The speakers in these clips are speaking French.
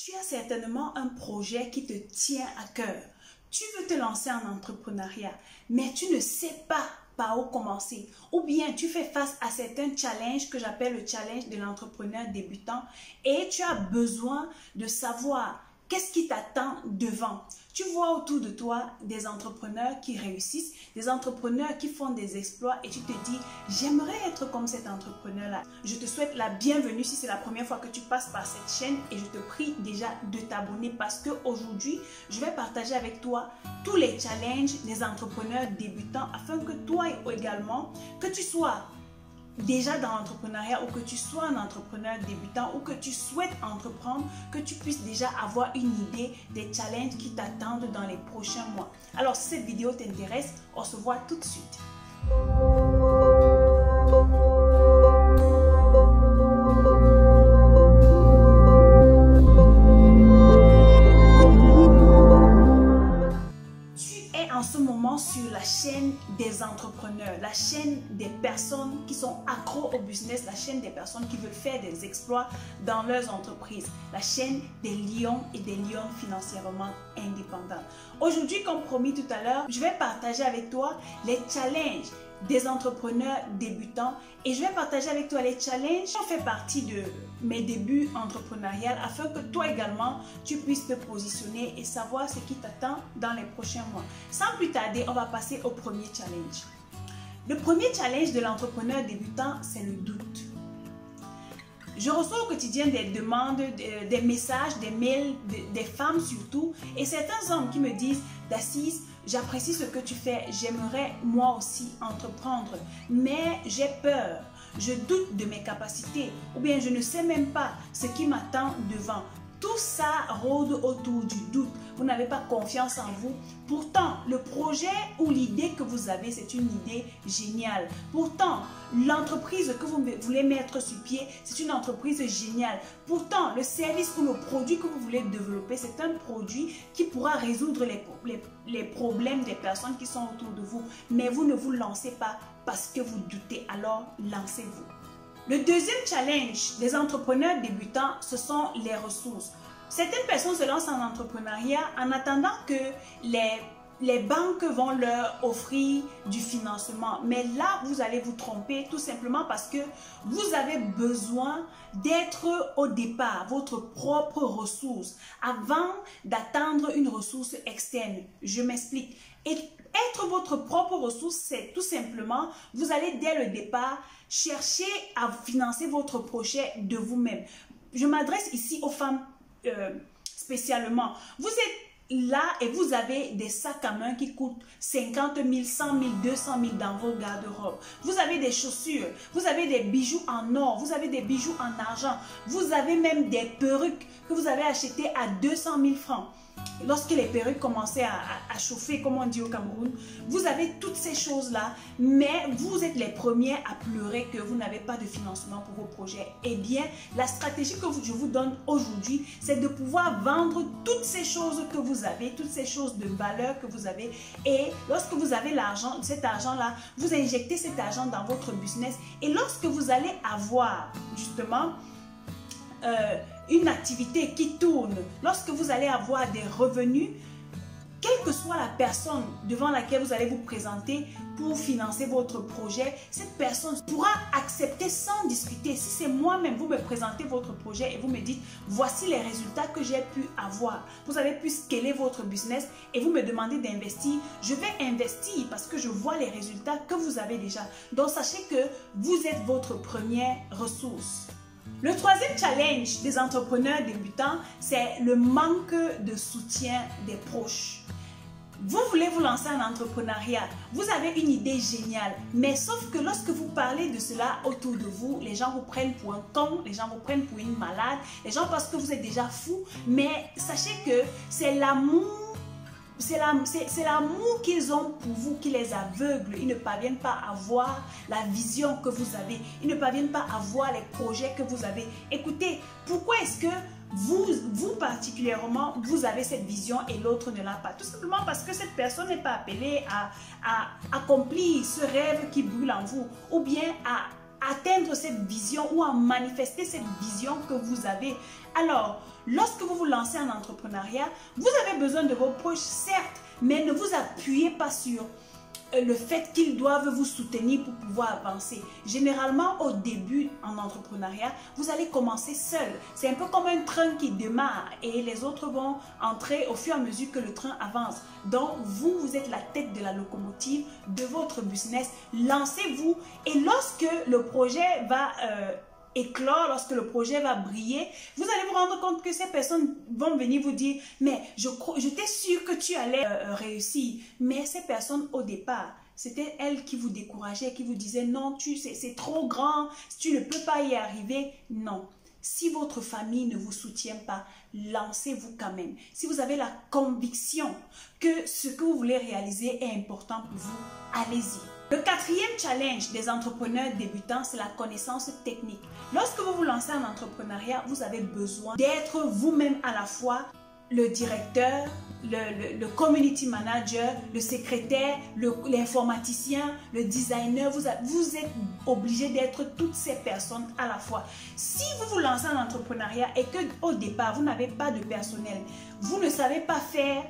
Tu as certainement un projet qui te tient à cœur. Tu veux te lancer en entrepreneuriat, mais tu ne sais pas par où commencer. Ou bien tu fais face à certains challenges que j'appelle le challenge de l'entrepreneur débutant et tu as besoin de savoir qu'est-ce qui t'attend devant. Tu vois autour de toi des entrepreneurs qui réussissent, des entrepreneurs qui font des exploits et tu te dis, j'aimerais être comme cet entrepreneur-là. Je te souhaite la bienvenue si c'est la première fois que tu passes par cette chaîne et je te prie déjà de t'abonner parce qu'aujourd'hui, je vais partager avec toi tous les challenges des entrepreneurs débutants afin que toi également, que tu sois déjà dans l'entrepreneuriat ou que tu sois un entrepreneur débutant ou que tu souhaites entreprendre, que tu puisses déjà avoir une idée des challenges qui t'attendent dans les prochains mois. Alors si cette vidéo t'intéresse, on se voit tout de suite. En ce moment sur la chaîne des entrepreneurs, la chaîne des personnes qui sont accros au business, la chaîne des personnes qui veulent faire des exploits dans leurs entreprises, la chaîne des lions et des lions financièrement indépendants. Aujourd'hui, comme promis tout à l'heure, je vais partager avec toi les challenges des entrepreneurs débutants et je vais partager avec toi les challenges qui ont fait partie de mes débuts entrepreneuriaux afin que toi également tu puisses te positionner et savoir ce qui t'attend dans les prochains mois. Sans plus tarder, on va passer au premier challenge. Le premier challenge de l'entrepreneur débutant, c'est le doute. Je reçois au quotidien des demandes, des messages, des mails, des femmes surtout et certains hommes qui me disent « Dassis, j'apprécie ce que tu fais, j'aimerais moi aussi entreprendre, mais j'ai peur, je doute de mes capacités ou bien je ne sais même pas ce qui m'attend devant. » Tout ça rôde autour du doute. Vous n'avez pas confiance en vous. Pourtant, le projet ou l'idée que vous avez, c'est une idée géniale. Pourtant, l'entreprise que vous voulez mettre sur pied, c'est une entreprise géniale. Pourtant, le service ou le produit que vous voulez développer, c'est un produit qui pourra résoudre les problèmes des personnes qui sont autour de vous. Mais vous ne vous lancez pas parce que vous doutez. Alors, lancez-vous. Le deuxième challenge des entrepreneurs débutants, ce sont les ressources. Certaines personnes se lancent en entrepreneuriat en attendant que les banques vont leur offrir du financement. Mais là, vous allez vous tromper tout simplement parce que vous avez besoin d'être au départ votre propre ressource avant d'attendre une ressource externe. Je m'explique. Et être votre propre ressource, c'est tout simplement, vous allez dès le départ chercher à financer votre projet de vous-même. Je m'adresse ici aux femmes spécialement. Vous êtes là et vous avez des sacs à main qui coûtent 50 000, 100 000, 200 000 dans vos garde-robes. Vous avez des chaussures, vous avez des bijoux en or, vous avez des bijoux en argent, vous avez même des perruques que vous avez achetées à 200 000 francs. Lorsque les perruques commençaient à chauffer, comme on dit au Cameroun, vous avez toutes ces choses-là, mais vous êtes les premiers à pleurer que vous n'avez pas de financement pour vos projets. Eh bien, la stratégie que je vous donne aujourd'hui, c'est de pouvoir vendre toutes ces choses que vous avez, toutes ces choses de valeur que vous avez. Et lorsque vous avez l'argent, cet argent-là, vous injectez cet argent dans votre business. Et lorsque vous allez avoir justement une activité qui tourne, lorsque vous allez avoir des revenus, quelle que soit la personne devant laquelle vous allez vous présenter pour financer votre projet, cette personne pourra accepter sans discuter. Si c'est moi-même, vous me présentez votre projet et vous me dites, voici les résultats que j'ai pu avoir. Vous avez pu scaler votre business et vous me demandez d'investir. Je vais investir parce que je vois les résultats que vous avez déjà. Donc, sachez que vous êtes votre première ressource. Le troisième challenge des entrepreneurs débutants, c'est le manque de soutien des proches. Vous voulez vous lancer en entrepreneuriat, vous avez une idée géniale, mais sauf que lorsque vous parlez de cela autour de vous, les gens vous prennent pour un con, les gens vous prennent pour une malade, les gens pensent que vous êtes déjà fou, mais sachez que c'est l'amour. C'est l'amour qu'ils ont pour vous qui les aveugle. Ils ne parviennent pas à voir la vision que vous avez. Ils ne parviennent pas à voir les projets que vous avez. Écoutez, pourquoi est-ce que vous particulièrement, vous avez cette vision et l'autre ne l'a pas? Tout simplement parce que cette personne n'est pas appelée à accomplir ce rêve qui brûle en vous ou bien à atteindre cette vision ou à manifester cette vision que vous avez. Alors, lorsque vous vous lancez en entrepreneuriat, vous avez besoin de vos proches, certes, mais ne vous appuyez pas sur le fait qu'ils doivent vous soutenir pour pouvoir avancer. Généralement, au début en entrepreneuriat, vous allez commencer seul. C'est un peu comme un train qui démarre et les autres vont entrer au fur et à mesure que le train avance. Donc, vous êtes la tête de la locomotive de votre business. Lancez-vous et lorsque le projet va éclore, lorsque le projet va briller, vous allez vous rendre compte que ces personnes vont venir vous dire « mais j'étais sûre que tu allais réussir ». Mais ces personnes au départ, c'était elles qui vous décourageaient, qui vous disaient « non, c'est trop grand, tu ne peux pas y arriver ». Non. Si votre famille ne vous soutient pas, lancez-vous quand même. Si vous avez la conviction que ce que vous voulez réaliser est important pour vous, allez-y. Le quatrième challenge des entrepreneurs débutants, c'est la connaissance technique. Lorsque vous vous lancez en entrepreneuriat, vous avez besoin d'être vous-même à la fois le directeur, le community manager, le secrétaire, l'informaticien, le designer. Vous êtes obligé d'être toutes ces personnes à la fois. Si vous vous lancez en entrepreneuriat et qu'au départ, vous n'avez pas de personnel, vous ne savez pas faire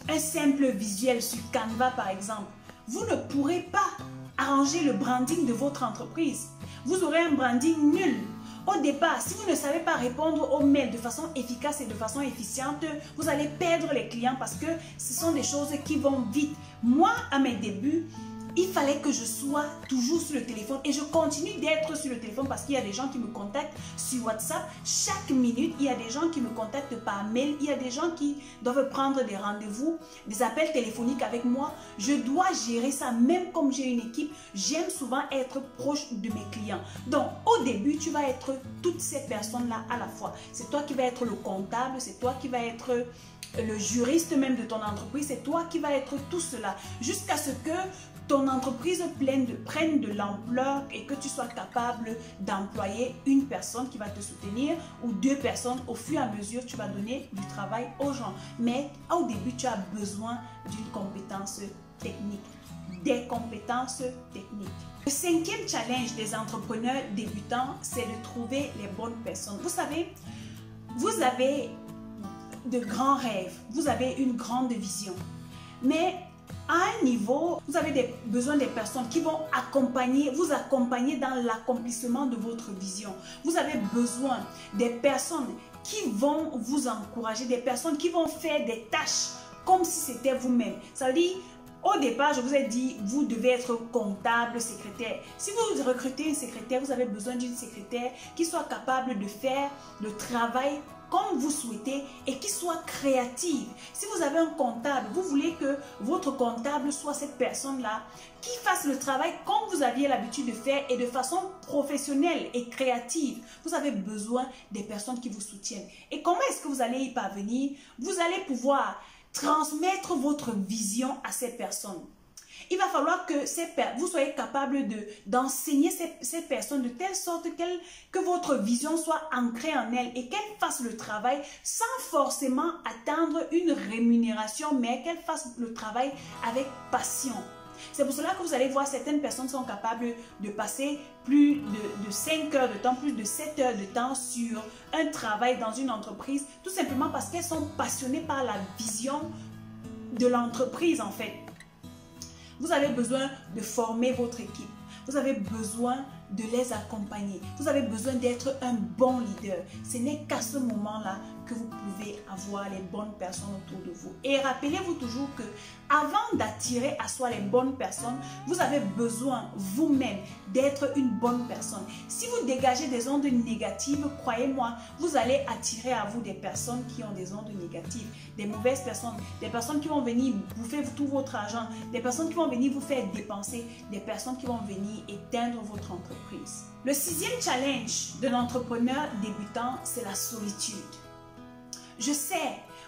un simple visuel sur Canva par exemple, vous ne pourrez pas arranger le branding de votre entreprise. Vous aurez un branding nul. Au départ, si vous ne savez pas répondre aux mails de façon efficace et de façon efficiente, vous allez perdre les clients parce que ce sont des choses qui vont vite. Moi, à mes débuts, il fallait que je sois toujours sur le téléphone et je continue d'être sur le téléphone parce qu'il y a des gens qui me contactent sur WhatsApp. Chaque minute, il y a des gens qui me contactent par mail. Il y a des gens qui doivent prendre des rendez-vous, des appels téléphoniques avec moi. Je dois gérer ça même comme j'ai une équipe. J'aime souvent être proche de mes clients. Donc, au début, tu vas être toutes ces personnes-là à la fois. C'est toi qui vas être le comptable, c'est toi qui vas être le juriste même de ton entreprise, c'est toi qui vas être tout cela jusqu'à ce que ton entreprise prenne de l'ampleur et que tu sois capable d'employer une personne qui va te soutenir ou deux personnes. Au fur et à mesure, tu vas donner du travail aux gens. Mais au début, tu as besoin d'une compétence technique, des compétences techniques. Le cinquième challenge des entrepreneurs débutants, c'est de trouver les bonnes personnes. Vous savez, vous avez de grands rêves, vous avez une grande vision, mais à un niveau, vous avez besoin des personnes qui vont vous accompagner dans l'accomplissement de votre vision. Vous avez besoin des personnes qui vont vous encourager, des personnes qui vont faire des tâches comme si c'était vous-même. Ça veut dire, au départ, je vous ai dit, vous devez être comptable, secrétaire. Si vous recrutez une secrétaire, vous avez besoin d'une secrétaire qui soit capable de faire le travail comme vous souhaitez et qui soit créative. Si vous avez un comptable, vous voulez que votre comptable soit cette personne-là qui fasse le travail comme vous aviez l'habitude de faire et de façon professionnelle et créative. Vous avez besoin des personnes qui vous soutiennent. Et comment est-ce que vous allez y parvenir? Vous allez pouvoir transmettre votre vision à ces personnes. Il va falloir que vous soyez capable d'enseigner ces personnes de telle sorte que votre vision soit ancrée en elles et qu'elles fassent le travail sans forcément attendre une rémunération, mais qu'elles fassent le travail avec passion. C'est pour cela que vous allez voir certaines personnes sont capables de passer plus de 5 heures de temps, plus de 7 heures de temps sur un travail dans une entreprise, tout simplement parce qu'elles sont passionnées par la vision de l'entreprise en fait. Vous avez besoin de former votre équipe. Vous avez besoin de les accompagner. Vous avez besoin d'être un bon leader. Ce n'est qu'à ce moment-là que vous pouvez avoir les bonnes personnes autour de vous. Et rappelez-vous toujours que avant d'attirer à soi les bonnes personnes, vous avez besoin vous-même d'être une bonne personne. Si vous dégagez des ondes négatives, croyez-moi, vous allez attirer à vous des personnes qui ont des ondes négatives, des mauvaises personnes, des personnes qui vont venir bouffer tout votre argent, des personnes qui vont venir vous faire dépenser, des personnes qui vont venir éteindre votre entreprise. Le sixième challenge de l'entrepreneur débutant, c'est la solitude. Je sais,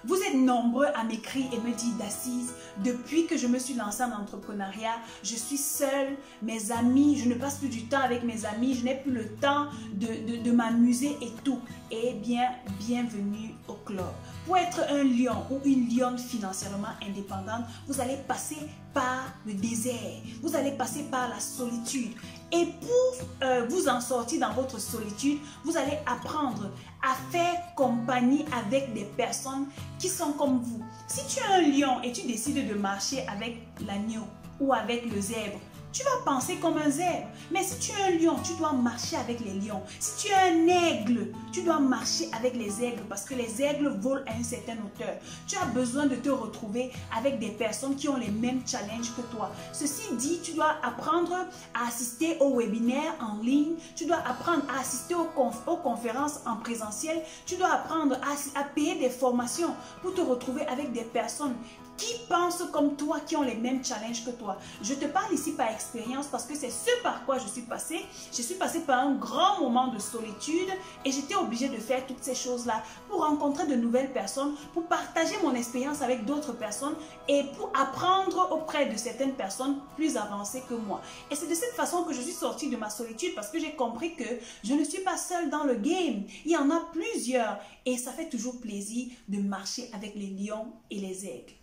vous êtes nombreux à m'écrire et me dire d'Assise, depuis que je me suis lancée en entrepreneuriat, je suis seule, mes amis, je ne passe plus du temps avec mes amis, je n'ai plus le temps de m'amuser et tout. Eh bien, bienvenue au club. pour être un lion ou une lionne financièrement indépendante, vous allez passer par le désert, vous allez passer par la solitude. Et pour vous en sortir dans votre solitude, vous allez apprendre à faire compagnie avec des personnes qui sont comme vous. Si tu es un lion et tu décides de marcher avec l'agneau ou avec le zèbre, tu vas penser comme un zèbre. Mais si tu es un lion, tu dois marcher avec les lions. Si tu es un aigle, tu dois marcher avec les aigles parce que les aigles volent à une certaine hauteur. Tu as besoin de te retrouver avec des personnes qui ont les mêmes challenges que toi. Ceci dit, tu dois apprendre à assister aux webinaires en ligne. Tu dois apprendre à assister aux conférences en présentiel. Tu dois apprendre à payer des formations pour te retrouver avec des personnes qui pensent comme toi, qui ont les mêmes challenges que toi. Je te parle ici par expérience parce que c'est ce par quoi je suis passée. Je suis passée par un grand moment de solitude et j'étais obligée de faire toutes ces choses-là pour rencontrer de nouvelles personnes, pour partager mon expérience avec d'autres personnes et pour apprendre auprès de certaines personnes plus avancées que moi. Et c'est de cette façon que je suis sortie de ma solitude parce que j'ai compris que je ne suis pas seule dans le game. Il y en a plusieurs et ça fait toujours plaisir de marcher avec les lions et les aigles.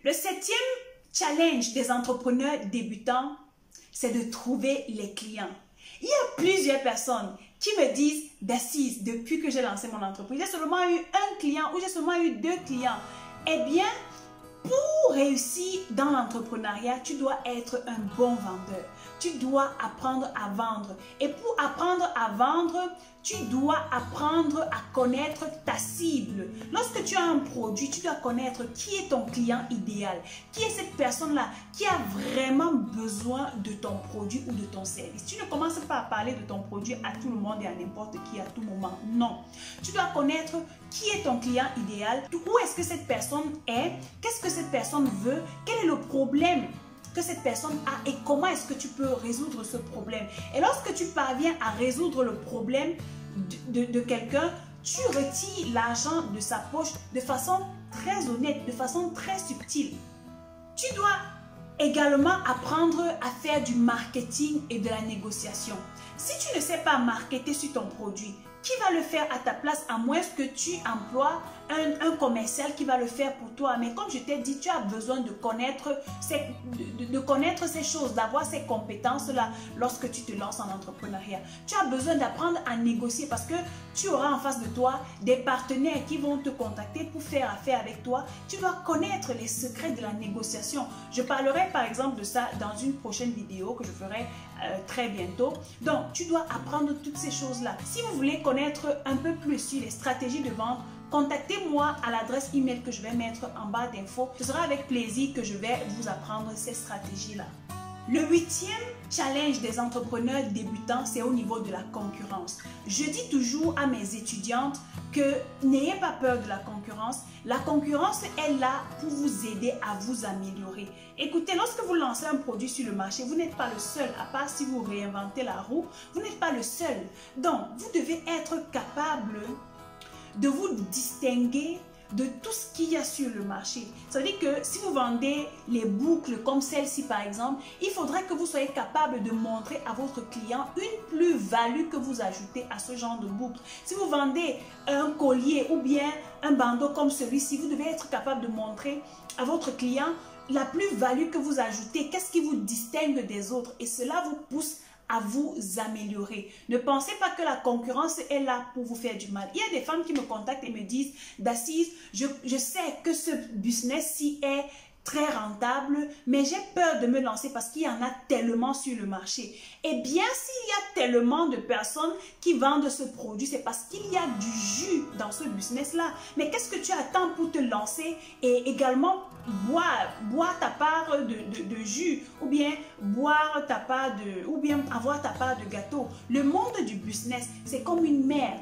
Le 7e challenge des entrepreneurs débutants, c'est de trouver les clients. Il y a plusieurs personnes qui me disent, Daciz, depuis que j'ai lancé mon entreprise, j'ai seulement eu un client ou j'ai seulement eu 2 clients. Eh bien, pour réussir dans l'entrepreneuriat, tu dois être un bon vendeur. Tu dois apprendre à vendre. Et pour apprendre à vendre, tu dois apprendre à connaître ta cible. Lorsque tu as un produit, tu dois connaître qui est ton client idéal. Qui est cette personne-là qui a vraiment besoin de ton produit ou de ton service. Tu ne commences pas à parler de ton produit à tout le monde et à n'importe qui à tout moment. Non. Tu dois connaître qui est ton client idéal. Où est-ce que cette personne est? Qu'est-ce que cette personne veut? Quel est le problème que cette personne a et comment est-ce que tu peux résoudre ce problème? Et lorsque tu parviens à résoudre le problème de quelqu'un, tu retires l'argent de sa poche de façon très honnête, de façon très subtile. Tu dois également apprendre à faire du marketing et de la négociation. Si tu ne sais pas marketer sur ton produit, qui va le faire à ta place à moins que tu emploies un commercial qui va le faire pour toi? Mais comme je t'ai dit, tu as besoin de connaître ces choses, d'avoir ces compétences-là lorsque tu te lances en entrepreneuriat. Tu as besoin d'apprendre à négocier parce que tu auras en face de toi des partenaires qui vont te contacter pour faire affaire avec toi. Tu dois connaître les secrets de la négociation. Je parlerai par exemple de ça dans une prochaine vidéo que je ferai très bientôt. Donc, tu dois apprendre toutes ces choses-là. Si vous voulez connaître un peu plus sur les stratégies de vente, contactez-moi à l'adresse email que je vais mettre en bas d'infos. Ce sera avec plaisir que je vais vous apprendre ces stratégies-là. Le 8e challenge des entrepreneurs débutants, c'est au niveau de la concurrence. Je dis toujours à mes étudiantes que n'ayez pas peur de la concurrence. La concurrence est là pour vous aider à vous améliorer. Écoutez, lorsque vous lancez un produit sur le marché, vous n'êtes pas le seul, à part si vous réinventez la roue, vous n'êtes pas le seul. Donc, vous devez être capable de vous distinguer de tout ce qu'il y a sur le marché. Ça veut dire que si vous vendez les boucles comme celle-ci par exemple, il faudrait que vous soyez capable de montrer à votre client une plus-value que vous ajoutez à ce genre de boucle. Si vous vendez un collier ou bien un bandeau comme celui-ci, vous devez être capable de montrer à votre client la plus-value que vous ajoutez, qu'est-ce qui vous distingue des autres et cela vous pousse à vous améliorer. Ne pensez pas que la concurrence est là pour vous faire du mal. Il y a des femmes qui me contactent et me disent, Daciz, je sais que ce business-ci est très rentable, mais j'ai peur de me lancer parce qu'il y en a tellement sur le marché. Eh bien, s'il y a tellement de personnes qui vendent ce produit, c'est parce qu'il y a du jus dans ce business-là. Mais qu'est-ce que tu attends pour te lancer et également boire ta part de jus ou bien avoir ta part de gâteau? Le monde du business, c'est comme une mer.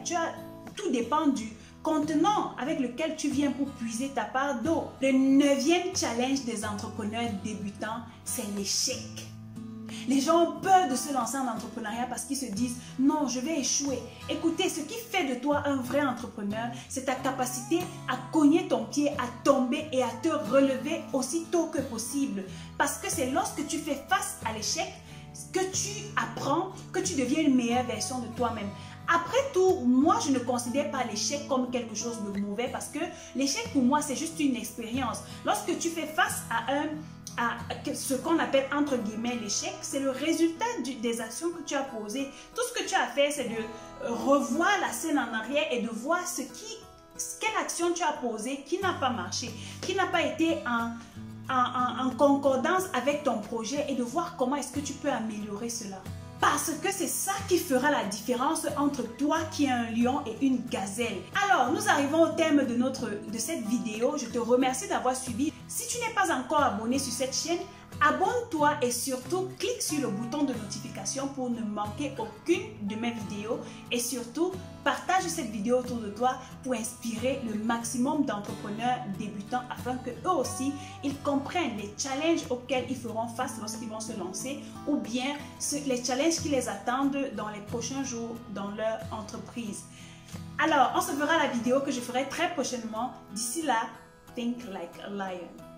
Tout dépend du contenant avec lequel tu viens pour puiser ta part d'eau. Le 9e challenge des entrepreneurs débutants, c'est l'échec. Les gens ont peur de se lancer en entrepreneuriat parce qu'ils se disent « Non, je vais échouer ». Écoutez, ce qui fait de toi un vrai entrepreneur, c'est ta capacité à cogner ton pied, à tomber et à te relever aussi tôt que possible. Parce que c'est lorsque tu fais face à l'échec que tu apprends, que tu deviens une meilleure version de toi-même. Après tout, moi, je ne considère pas l'échec comme quelque chose de mauvais parce que l'échec pour moi, c'est juste une expérience. Lorsque tu fais face à ce qu'on appelle entre guillemets l'échec, c'est le résultat des actions que tu as posées. Tout ce que tu as fait, c'est de revoir la scène en arrière et de voir quelle action tu as posée qui n'a pas marché, qui n'a pas été en concordance avec ton projet et de voir comment est-ce que tu peux améliorer cela. Parce que c'est ça qui fera la différence entre toi qui es un lion et une gazelle. Alors, nous arrivons au terme de cette vidéo. Je te remercie d'avoir suivi. Si tu n'es pas encore abonné sur cette chaîne, abonne-toi et surtout clique sur le bouton de notification pour ne manquer aucune de mes vidéos. Et surtout, partage cette vidéo autour de toi pour inspirer le maximum d'entrepreneurs débutants afin que eux aussi, ils comprennent les challenges auxquels ils feront face lorsqu'ils vont se lancer ou bien les challenges qui les attendent dans les prochains jours dans leur entreprise. Alors, on se verra la vidéo que je ferai très prochainement. D'ici là, think like a lion.